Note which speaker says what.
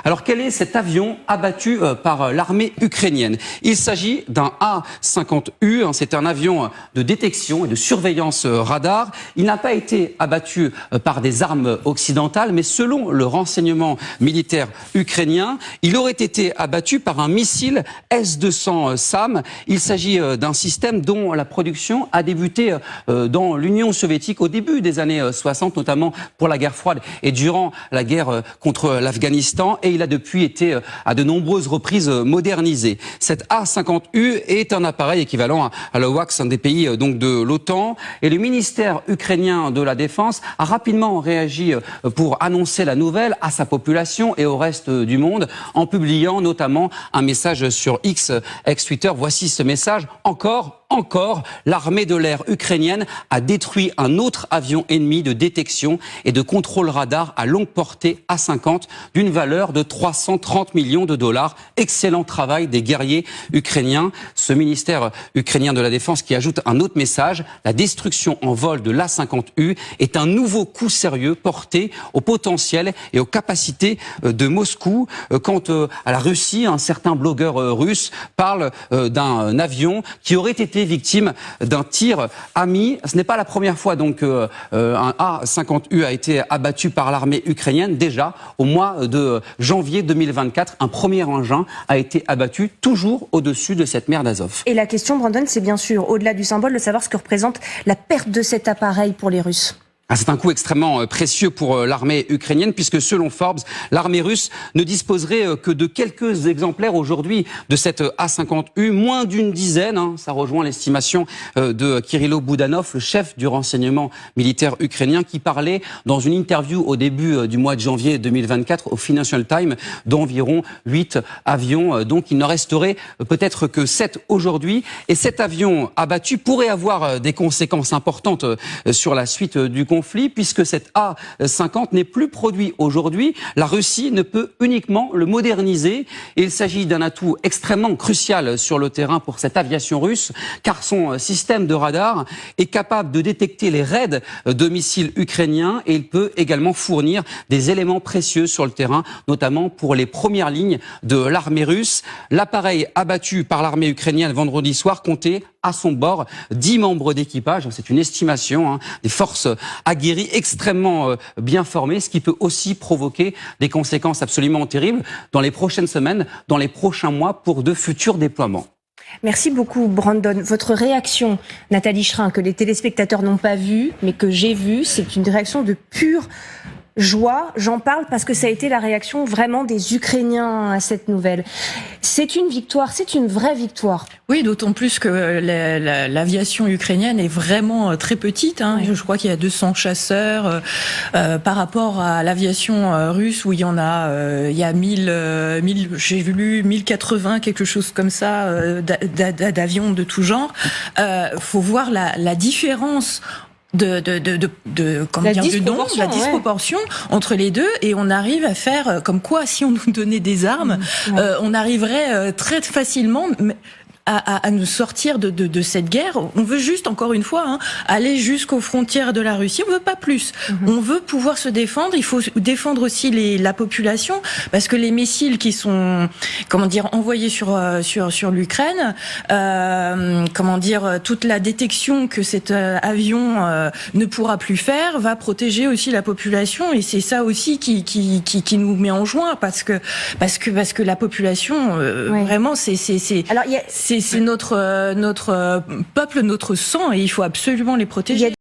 Speaker 1: Alors quel est cet avion abattu par l'armée ukrainienne? Il s'agit d'un A-50U, c'est un avion de détection et de surveillance radar. Il n'a pas été abattu par des armes occidentales, mais selon le renseignement militaire ukrainien, il aurait été abattu par un missile S-200 SAM. Il s'agit d'un système dont la production a débuté dans l'Union soviétique au début des années 60, notamment pour la guerre froide et durant la guerre contre l'Afghanistan, et il a depuis été à de nombreuses reprises modernisé. Cet A-50U est un appareil équivalent à l'AWACS, un des pays donc de l'OTAN, et le ministère ukrainien de la Défense a rapidement réagi pour annoncer la nouvelle à sa population et au reste du monde, en publiant notamment un message sur X, ex-Twitter. Voici ce message. Encore, l'armée de l'air ukrainienne a détruit un autre avion ennemi de détection et de contrôle radar à longue portée A-50 d'une valeur de 330 millions de dollars. Excellent travail des guerriers ukrainiens. Ce ministère ukrainien de la Défense qui ajoute un autre message. La destruction en vol de l'A-50U est un nouveau coup sérieux porté au potentiel et aux capacités de Moscou. Quant à la Russie, un certain blogueur russe parle d'un avion qui aurait été victime d'un tir ami. Ce n'est pas la première fois donc un A-50U a été abattu par l'armée ukrainienne. Déjà au mois de janvier 2024, un premier engin a été abattu toujours au-dessus de cette mer d'Azov.
Speaker 2: Et la question, Brandon, c'est bien sûr, au-delà du symbole, de savoir ce que représente la perte de cet appareil pour les Russes.
Speaker 1: C'est un coup extrêmement précieux pour l'armée ukrainienne puisque selon Forbes, l'armée russe ne disposerait que de quelques exemplaires aujourd'hui de cette A-50U, moins d'une dizaine. Ça rejoint l'estimation de Kirilo Boudanov, le chef du renseignement militaire ukrainien, qui parlait dans une interview au début du mois de janvier 2024 au Financial Times d'environ 8 avions. Donc il n'en resterait peut-être que 7 aujourd'hui. Et cet avion abattu pourrait avoir des conséquences importantes sur la suite du conflit, puisque cet A-50 n'est plus produit aujourd'hui. La Russie ne peut uniquement le moderniser. Et il s'agit d'un atout extrêmement crucial sur le terrain pour cette aviation russe, car son système de radar est capable de détecter les raids de missiles ukrainiens et il peut également fournir des éléments précieux sur le terrain, notamment pour les premières lignes de l'armée russe. L'appareil abattu par l'armée ukrainienne vendredi soir comptait à son bord 10 membres d'équipage. C'est une estimation, des forces aguerries extrêmement bien formées, ce qui peut aussi provoquer des conséquences absolument terribles dans les prochaines semaines, dans les prochains mois pour de futurs déploiements.
Speaker 2: Merci beaucoup, Brandon. Votre réaction, Nathalie Schrin, que les téléspectateurs n'ont pas vue, mais que j'ai vue, c'est une réaction de pure joie. J'en parle parce que ça a été la réaction vraiment des Ukrainiens à cette nouvelle. C'est une victoire, c'est une vraie victoire.
Speaker 3: Oui, d'autant plus que l'aviation ukrainienne est vraiment très petite.
Speaker 2: Oui.
Speaker 3: Je crois qu'il y a 200 chasseurs par rapport à l'aviation russe où il y en a, il y a 1000, j'ai vu 1080, quelque chose comme ça, d'avions de tout genre. Faut voir la différence la disproportion entre les deux, et on arrive à faire comme quoi si on nous donnait des armes, on arriverait très facilement à nous sortir de cette guerre. On veut juste, encore une fois, aller jusqu'aux frontières de la Russie. On veut pas plus. On veut pouvoir se défendre. Il faut défendre aussi la population, parce que les missiles qui sont, envoyés sur l'Ukraine, toute la détection que cet avion ne pourra plus faire va protéger aussi la population, et c'est ça aussi qui nous met en joie, parce que la population, vraiment, c'est notre peuple, notre sang, et il faut absolument les protéger.